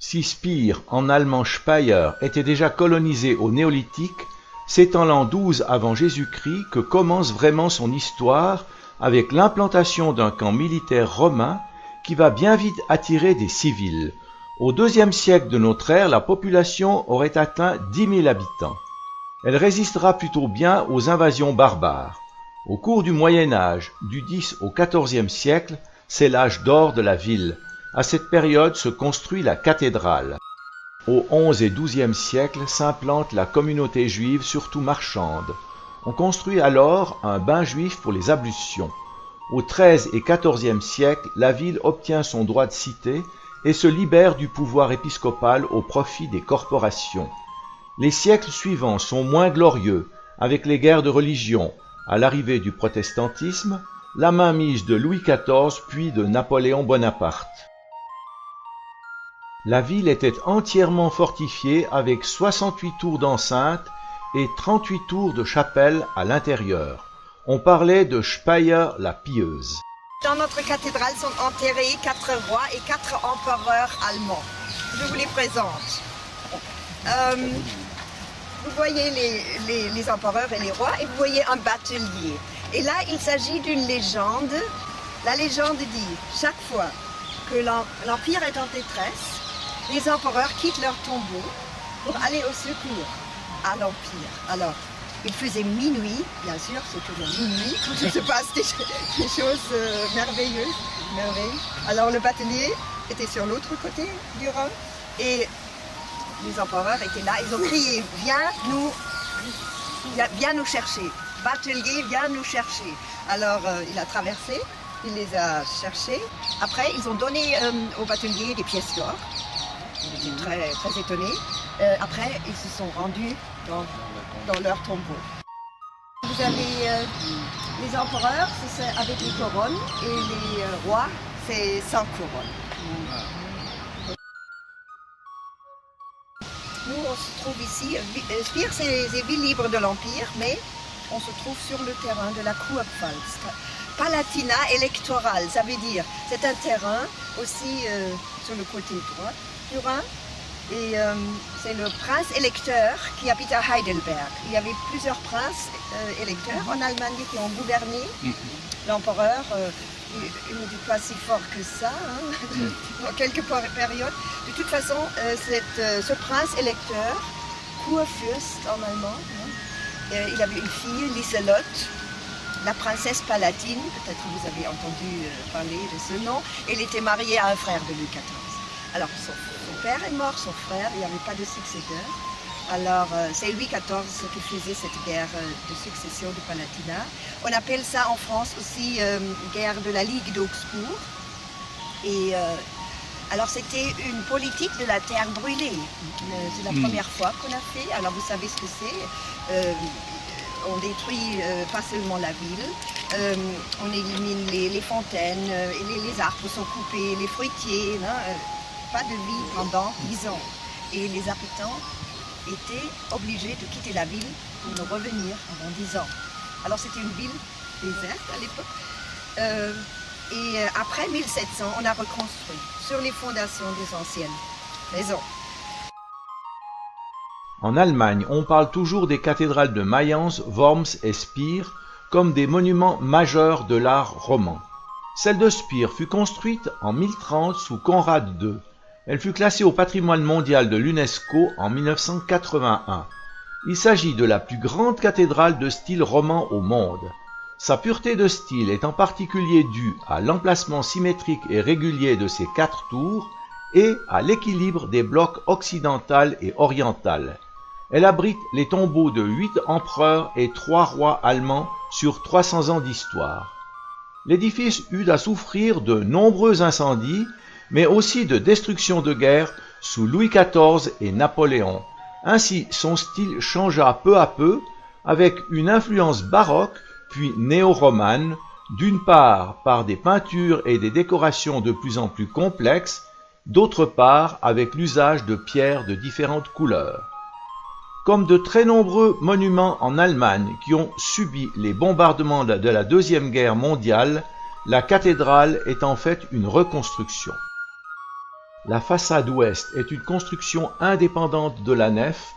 Si Spire, en allemand Speyer, était déjà colonisé au néolithique, c'est en l'an 12 avant Jésus-Christ que commence vraiment son histoire avec l'implantation d'un camp militaire romain qui va bien vite attirer des civils. Au IIe siècle de notre ère, la population aurait atteint 10 000 habitants. Elle résistera plutôt bien aux invasions barbares. Au cours du Moyen Âge, du X au XIVe siècle, c'est l'âge d'or de la ville. À cette période se construit la cathédrale. Au XIe et XIIe siècle s'implante la communauté juive, surtout marchande. On construit alors un bain juif pour les ablutions. Au XIIIe et XIVe siècle, la ville obtient son droit de cité et se libère du pouvoir épiscopal au profit des corporations. Les siècles suivants sont moins glorieux, avec les guerres de religion, à l'arrivée du protestantisme, la mainmise de Louis XIV puis de Napoléon Bonaparte. La ville était entièrement fortifiée avec 68 tours d'enceinte et 38 tours de chapelle à l'intérieur. On parlait de Speyer la pieuse. Dans notre cathédrale sont enterrés 4 rois et 4 empereurs allemands. Je vous les présente. Vous voyez les empereurs et les rois et vous voyez un batelier. Et là, il s'agit d'une légende. La légende dit, chaque fois que l'Empire est en détresse, les empereurs quittent leur tombeau pour aller au secours à l'Empire. Alors, il faisait minuit, bien sûr, c'est toujours minuit, quand il se passe des choses merveilleuses. Alors, le batelier était sur l'autre côté du Rhin et les empereurs étaient là. Ils ont crié, viens nous chercher. Batelier, viens nous chercher. Alors, il a traversé, il les a cherchés. Après, ils ont donné au batelier des pièces d'or. Ils étaient très, très étonnés. Après, ils se sont rendus dans leur tombeau. Vous avez les empereurs, c'est avec les couronnes, et les rois, c'est sans couronne. Nous, on se trouve ici. Spire, c'est les villes libres de l'Empire, mais on se trouve sur le terrain de la Kurpfalz. Palatina électorale, ça veut dire, c'est un terrain aussi sur le côté droit du Rhin. Et c'est le prince électeur qui habite à Heidelberg. Il y avait plusieurs princes électeurs en Allemagne qui ont gouverné. L'empereur, il n'était pas si fort que ça, dans quelques périodes. De toute façon, ce prince électeur, Kurfürst en allemand, il avait une fille, Lieselotte, la princesse Palatine, peut-être vous avez entendu parler de ce nom. Elle était mariée à un frère de Louis XIV. Alors, son père est mort, son frère, il n'y avait pas de successeur. Alors, c'est Louis XIV qui faisait cette guerre de succession de Palatinat. On appelle ça en France aussi guerre de la Ligue d'Augsbourg. Et alors, c'était une politique de la terre brûlée. C'est la première fois qu'on a fait. Alors, vous savez ce que c'est. On détruit pas seulement la ville, on élimine les fontaines, les arbres sont coupés, les fruitiers. Pas de vie pendant 10 ans. Et les habitants étaient obligés de quitter la ville pour ne revenir pendant 10 ans. Alors c'était une ville déserte à l'époque. Et après 1700, on a reconstruit sur les fondations des anciennes maisons. En Allemagne, on parle toujours des cathédrales de Mayence, Worms et Spire comme des monuments majeurs de l'art roman. Celle de Spire fut construite en 1030 sous Conrad II. Elle fut classée au patrimoine mondial de l'UNESCO en 1981. Il s'agit de la plus grande cathédrale de style roman au monde. Sa pureté de style est en particulier due à l'emplacement symétrique et régulier de ses 4 tours et à l'équilibre des blocs occidental et oriental. Elle abrite les tombeaux de 8 empereurs et 3 rois allemands sur 300 ans d'histoire. L'édifice eut à souffrir de nombreux incendies, mais aussi de destructions de guerre sous Louis XIV et Napoléon. Ainsi, son style changea peu à peu, avec une influence baroque puis néo-romane, d'une part par des peintures et des décorations de plus en plus complexes, d'autre part avec l'usage de pierres de différentes couleurs. Comme de très nombreux monuments en Allemagne qui ont subi les bombardements de la Deuxième Guerre mondiale, la cathédrale est en fait une reconstruction. La façade ouest est une construction indépendante de la nef,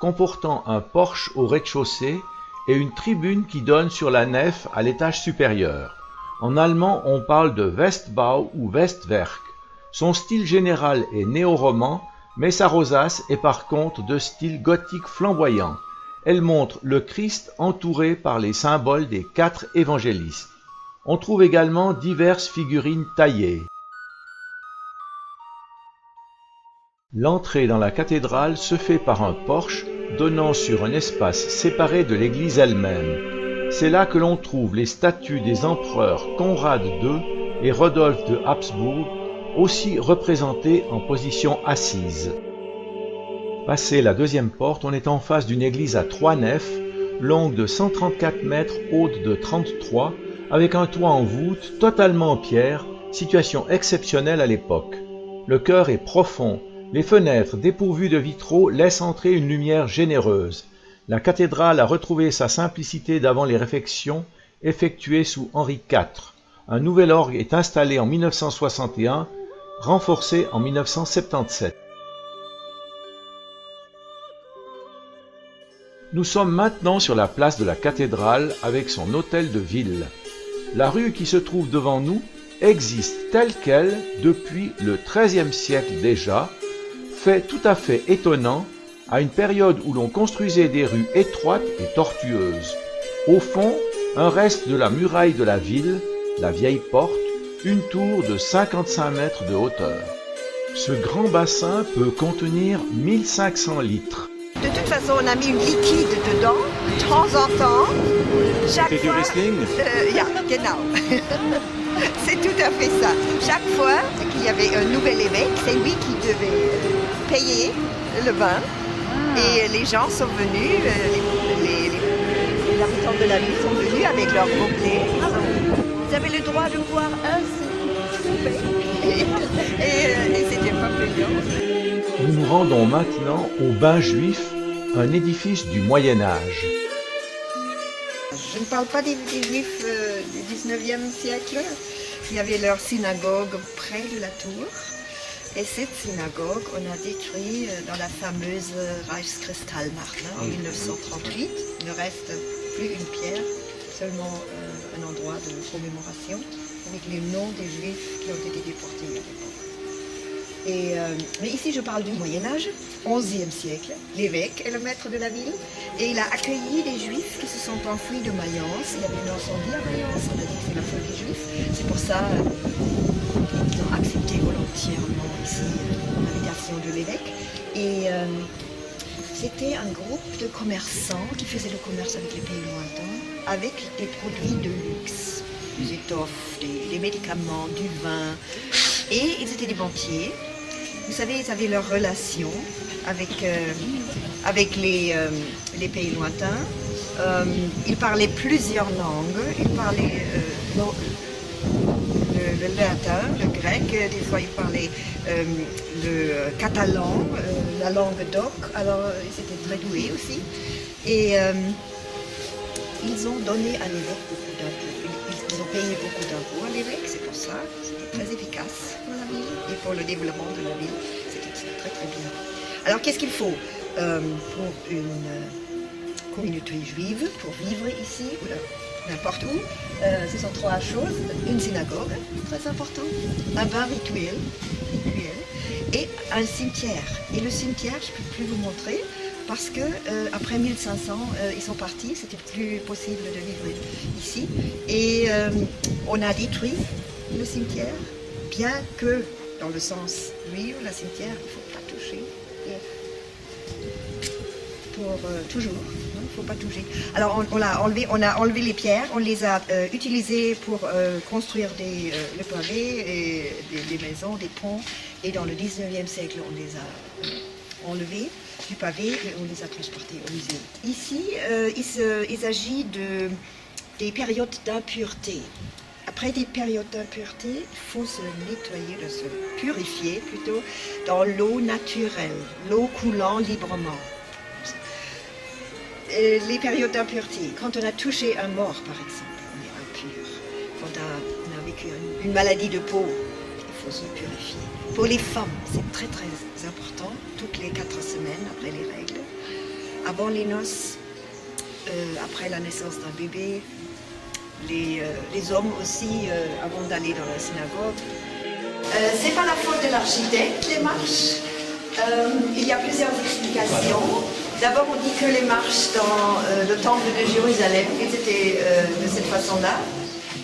comportant un porche au rez-de-chaussée et une tribune qui donne sur la nef à l'étage supérieur. En allemand, on parle de Westbau ou Westwerk. Son style général est néo-roman, mais sa rosace est par contre de style gothique flamboyant. Elle montre le Christ entouré par les symboles des 4 évangélistes. On trouve également diverses figurines taillées. L'entrée dans la cathédrale se fait par un porche donnant sur un espace séparé de l'église elle-même. C'est là que l'on trouve les statues des empereurs Conrad II et Rodolphe de Habsbourg, aussi représentés en position assise. Passé la deuxième porte, on est en face d'une église à 3 nefs, longue de 134 mètres, haute de 33, avec un toit en voûte totalement en pierre, situation exceptionnelle à l'époque. Le chœur est profond. Les fenêtres, dépourvues de vitraux, laissent entrer une lumière généreuse. La cathédrale a retrouvé sa simplicité d'avant les réfections effectuées sous Henri IV. Un nouvel orgue est installé en 1961, renforcé en 1977. Nous sommes maintenant sur la place de la cathédrale avec son hôtel de ville. La rue qui se trouve devant nous existe telle qu'elle depuis le XIIIe siècle déjà, fait tout à fait étonnant à une période où l'on construisait des rues étroites et tortueuses. Au fond, un reste de la muraille de la ville, la vieille porte, une tour de 55 mètres de hauteur. Ce grand bassin peut contenir 1500 litres. De toute façon, on a mis une liquide dedans, de temps en temps. Chaque C'est du fois, wrestling? Ja, genau. C'est tout à fait ça. Chaque fois qu'il y avait un nouvel évêque, c'est lui qui devait payer le vin. Et les gens sont venus, les habitants de la ville sont venus avec leurs gobelets. Ils avaient le droit de boire un seul et c'était pas payant. Nous nous rendons maintenant au bain juif, un édifice du Moyen-Âge. Je ne parle pas des Juifs du 19e siècle. Il y avait leur synagogue près de la tour. Et cette synagogue, on a détruit dans la fameuse Reichskristallnacht en 1938. Il ne reste plus une pierre, seulement un endroit de commémoration avec les noms des Juifs qui ont été déportés à l'époque. Mais ici, je parle du Moyen-Âge, 11e siècle. L'évêque est le maître de la ville et il a accueilli des Juifs qui se sont enfouis de Mayence. Il y avait un incendie à Mayence, on a dit que c'est la folie des Juifs. C'est pour ça qu'ils ont accepté volontairement ici l'invitation de l'évêque. Et c'était un groupe de commerçants qui faisaient le commerce avec les pays lointains, avec des produits de luxe, des étoffes, des médicaments, du vin. Et ils étaient des banquiers. Vous savez, ils avaient leur relation avec les pays lointains. Ils parlaient plusieurs langues. Ils parlaient le latin, le grec. Des fois, ils parlaient le catalan, la langue d'oc. Alors, ils étaient très doués aussi. Et ils ont donné à l'évêque beaucoup d'impôts. Ils ont payé beaucoup d'impôts à l'évêque, c'est pour ça. C'était très efficace pour la ville et pour le développement de la ville. C'était très très bien. Alors qu'est-ce qu'il faut pour une communauté juive, pour vivre ici ou n'importe où? Ce sont 3 choses. Une synagogue, très important, un bain rituel et un cimetière. Et le cimetière, je ne peux plus vous montrer. Parce que après 1500, ils sont partis, c'était plus possible de vivre ici. Et on a détruit le cimetière, bien que dans le sens juif, le cimetière, il ne faut pas toucher. Pour toujours, il ne faut pas toucher. Alors on a enlevé les pierres, on les a utilisées pour construire le pavé, et des maisons, des ponts. Et dans le 19e siècle, on les a enlevés du pavé et on les a transportés au musée. Ici, il s'agit des périodes d'impureté. Après des périodes d'impureté, il faut se nettoyer, se purifier plutôt dans l'eau naturelle, l'eau coulant librement. Les périodes d'impureté, quand on a touché un mort par exemple, on est impur. Quand on a vécu une maladie de peau, il faut se purifier. Pour les femmes, c'est très très important, toutes les 4 semaines après les règles, avant les noces, après la naissance d'un bébé, les hommes aussi avant d'aller dans la synagogue. C'est pas la faute de l'architecte, les marches. Il y a plusieurs explications. D'abord, on dit que les marches dans le temple de Jérusalem, elles étaient de cette façon-là.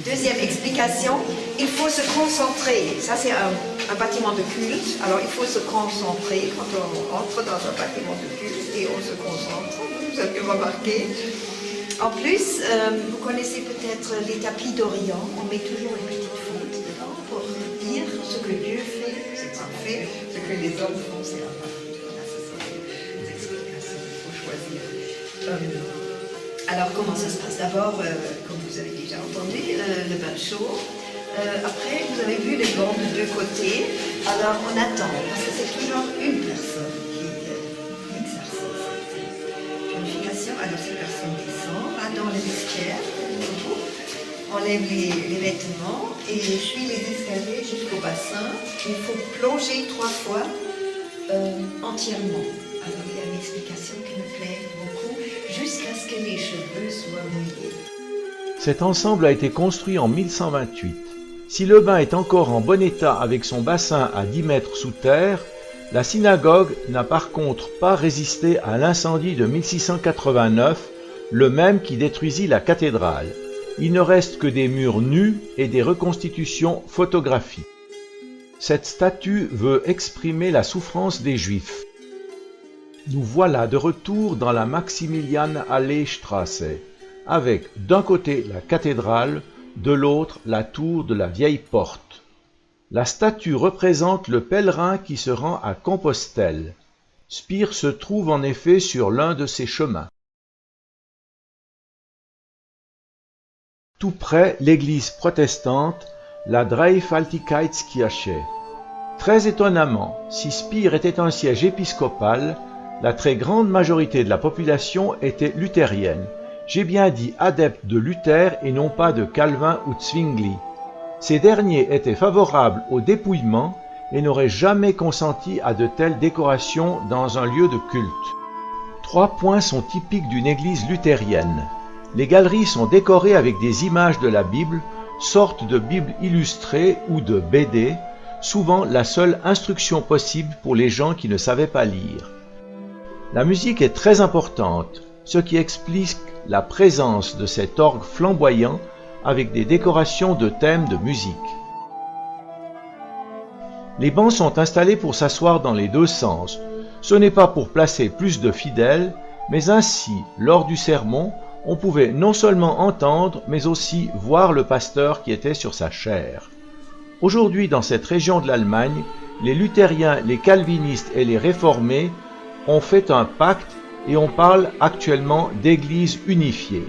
Deuxième explication, il faut se concentrer. Ça, c'est un bâtiment de culte. Alors, il faut se concentrer quand on entre dans un bâtiment de culte et on se concentre. Vous avez remarqué. En plus, vous connaissez peut-être les tapis d'Orient. On met toujours une petite faute dedans pour dire ce que Dieu fait, c'est parfait. Ce que les hommes font, c'est imparfait. Voilà, ce sont des explications qu'il faut choisir. Alors, comment ça se passe? D'abord, comme vous avez déjà entendu, le bain chaud. Après, vous avez vu les bancs de 2 côtés. Alors, on attend, parce que c'est toujours une personne qui exerce cette purification. Alors, cette personne descend, va dans le vestiaire, enlève les vêtements et suit les escaliers jusqu'au bassin. Il faut plonger 3 fois entièrement. Alors, il y a une explication qui me plaît beaucoup, jusqu'à ce que les cheveux soient mouillés. Cet ensemble a été construit en 1128. Si le bain est encore en bon état avec son bassin à 10 mètres sous terre, la synagogue n'a par contre pas résisté à l'incendie de 1689, le même qui détruisit la cathédrale. Il ne reste que des murs nus et des reconstitutions photographiques. Cette statue veut exprimer la souffrance des Juifs. Nous voilà de retour dans la Maximilian-Allee-Straße, avec d'un côté la cathédrale, de l'autre la tour de la vieille porte. La statue représente le pèlerin qui se rend à Compostelle. Spire se trouve en effet sur l'un de ces chemins. Tout près, l'église protestante, la Dreifaltigkeitskirche. Très étonnamment, si Spire était un siège épiscopal, la très grande majorité de la population était luthérienne. J'ai bien dit adepte de Luther et non pas de Calvin ou Zwingli. Ces derniers étaient favorables au dépouillement et n'auraient jamais consenti à de telles décorations dans un lieu de culte. 3 points sont typiques d'une église luthérienne. Les galeries sont décorées avec des images de la Bible, sorte de Bible illustrée ou de BD, souvent la seule instruction possible pour les gens qui ne savaient pas lire. La musique est très importante, ce qui explique la présence de cet orgue flamboyant avec des décorations de thèmes de musique. Les bancs sont installés pour s'asseoir dans les 2 sens. Ce n'est pas pour placer plus de fidèles, mais ainsi, lors du sermon, on pouvait non seulement entendre, mais aussi voir le pasteur qui était sur sa chaire. Aujourd'hui, dans cette région de l'Allemagne, les luthériens, les calvinistes et les réformés ont fait un pacte et on parle actuellement d'église unifiée.